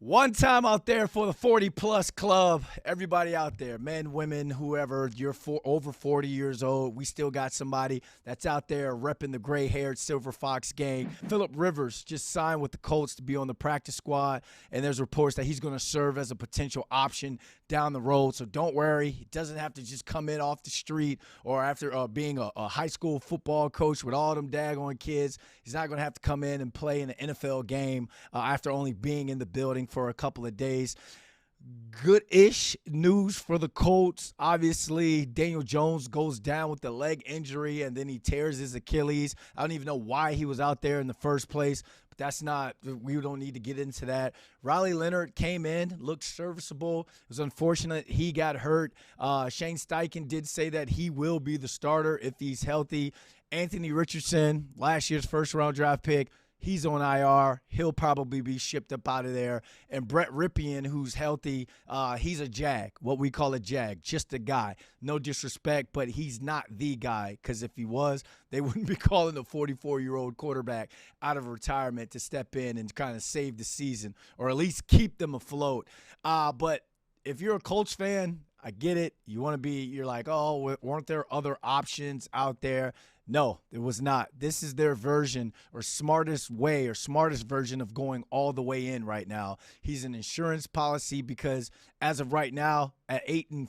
One time out there for the 40-plus club. Everybody out there, men, women, whoever, you're over 40 years old. We still got somebody that's out there repping the gray-haired Silver Fox gang. Phillip Rivers just signed with the Colts to be on the practice squad, and there's reports that he's going to serve as a potential option down the road. So don't worry. He doesn't have to just come in off the street or after being a high school football coach with all them daggone kids. He's not going to have to come in and play in an NFL game after only being in the building for a couple of days. Good-ish news for the Colts. Obviously, Daniel Jones goes down with the leg injury, and then he tears his Achilles. I don't even know why he was out there in the first place, but that's not – we don't need to get into that. Riley Leonard came in, looked serviceable. It was unfortunate he got hurt. Shane Steichen did say that he will be the starter if he's healthy. Anthony Richardson, last year's first-round draft pick, he's on IR. He'll probably be shipped up out of there. And Brett Ripien, who's healthy, he's a jag, what we call a jag, just a guy. No disrespect, but he's not the guy, because if he was, they wouldn't be calling a 44-year-old quarterback out of retirement to step in and kind of save the season or at least keep them afloat. But if you're a Colts fan, I get it. You want to be – you're like, oh, weren't there other options out there? No, it was not. This is their version or smartest way or smartest version of going all the way in right now. He's an insurance policy because as of right now, at 8-4,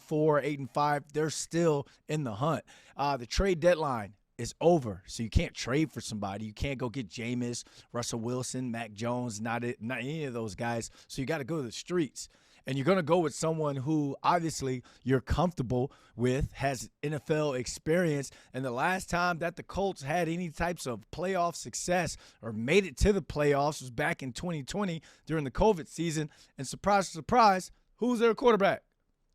8-5, they're still in the hunt. The trade deadline is over, so you can't trade for somebody. You can't go get Jameis, Russell Wilson, Mac Jones, not any of those guys. So you got to go to the streets. And you're going to go with someone who obviously you're comfortable with, has NFL experience. And the last time that the Colts had any types of playoff success or made it to the playoffs was back in 2020 during the COVID season. And surprise, surprise, who's their quarterback?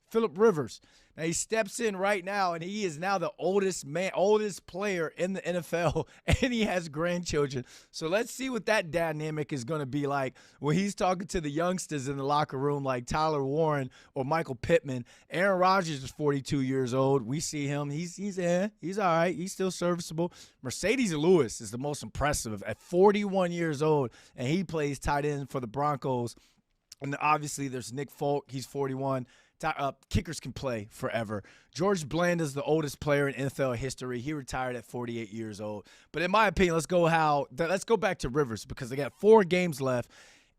Phillip Rivers. Now he steps in right now, and he is now the oldest player in the NFL, and he has grandchildren. So let's see what that dynamic is going to be like when he's talking to the youngsters in the locker room like Tyler Warren or Michael Pittman. Aaron Rodgers is 42 years old. We see him. He's all right. He's still serviceable. Mercedes Lewis is the most impressive at 41 years old, and he plays tight end for the Broncos. And obviously there's Nick Folk. He's 41. Kickers can play forever. George Blanda's the oldest player in NFL history. He retired at 48 years old. But in my opinion, let's go back to Rivers because they got 4 games left.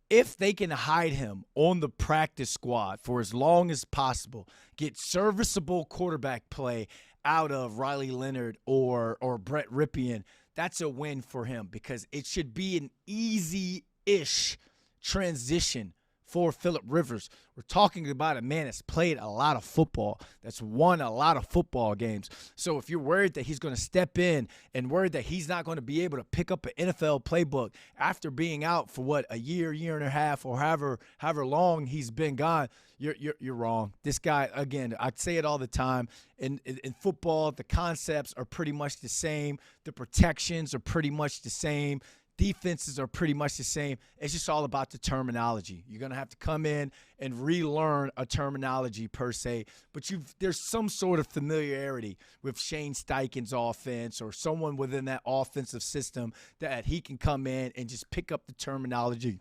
If they can hide him on the practice squad for as long as possible, get serviceable quarterback play out of Riley Leonard or Brett Ripien, that's a win for him because it should be an easy-ish transition for Phillip Rivers. We're talking about a man that's played a lot of football, that's won a lot of football games. So if you're worried that he's going to step in and worried that he's not going to be able to pick up an NFL playbook after being out for a year and a half, or however long he's been gone, you're wrong. This guy, again, I say it all the time. In football, the concepts are pretty much the same. The protections are pretty much the same. Defenses are pretty much the same. It's just all about the terminology. You're going to have to come in and relearn a terminology per se, but there's some sort of familiarity with Shane Steichen's offense or someone within that offensive system that he can come in and just pick up the terminology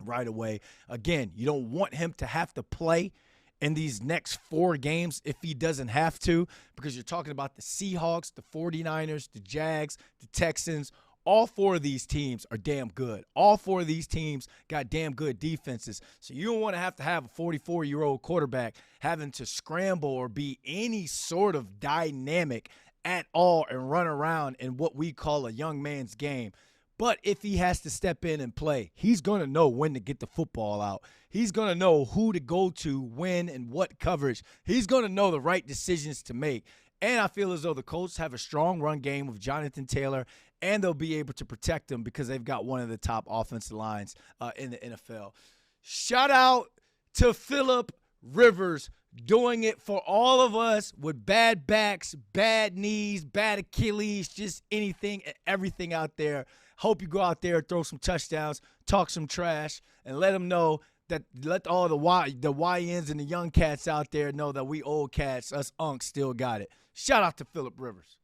right away. Again, you don't want him to have to play in these next 4 games if he doesn't have to, because you're talking about the Seahawks, the 49ers, the Jags, the Texans. All 4 of these teams are damn good. All 4 of these teams got damn good defenses. So you don't want to have a 44-year-old quarterback having to scramble or be any sort of dynamic at all and run around in what we call a young man's game. But if he has to step in and play, he's going to know when to get the football out. He's going to know who to go to, when, and what coverage. He's going to know the right decisions to make. And I feel as though the Colts have a strong run game with Jonathan Taylor, and they'll be able to protect him because they've got one of the top offensive lines in the NFL. Shout out to Phillip Rivers doing it for all of us with bad backs, bad knees, bad Achilles, just anything and everything out there. Hope you go out there, throw some touchdowns, talk some trash, and let them know that let all the YNs and the young cats out there know that we old cats, us unks, still got it. Shout out to Phillip Rivers.